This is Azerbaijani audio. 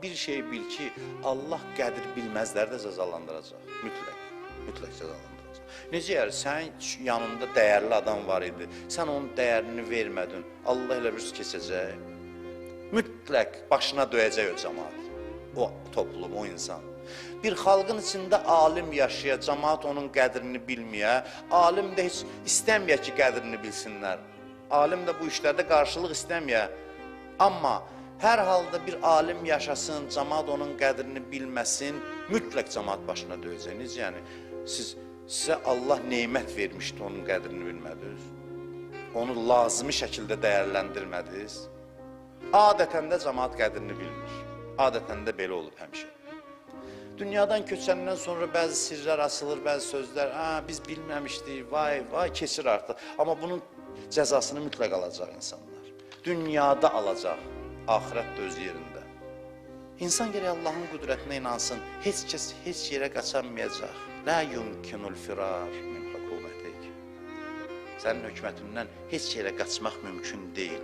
bir şey bil ki, Allah qədir bilməzləri də cəzalandıracaq. Mütləq cəzalandıracaq. Necə yəni, sənin yanında dəyərli adam var idi, sən onun dəyərini vermədin, Allah elə bir keçəcək. Mütləq başına döyəcək o cəmaat, o toplum, o insan. Bir xalqın içində alim yaşaya, cəmaat onun qədrini bilməyə, alim də heç istəməyə ki, qədrini bilsinlər. Alim də bu işlərdə qarşılıq istəməyə. Amma hər halda bir alim yaşasın, cəmaat onun qədrini bilməsin, mütləq cəmaat başına döyəcək. Necə yəni, sizə Allah neymət vermişdi, onun qədrini bilmədiniz. Onu lazımi şəkildə dəyərləndirmədiniz. Adətən də cəmaat qədrini bilmir. Adətən də belə olub həmişə. Dünyadan köçəndən sonra bəzi sirlər açılır, bəzi sözlər, biz bilməmişdik, vay, keçir artıq. Amma bunun cəzasını mütləq alacaq insanlar. Dünyada alacaq, axirət də öz yerində. İnsan gərək Allahın qüdrətinə inansın, heç kəs heç yerə qaçamayacaq. Lə yumkinul firar min hökumətik. Sənin hökumətindən heç yerə qaçmaq mümkün deyil.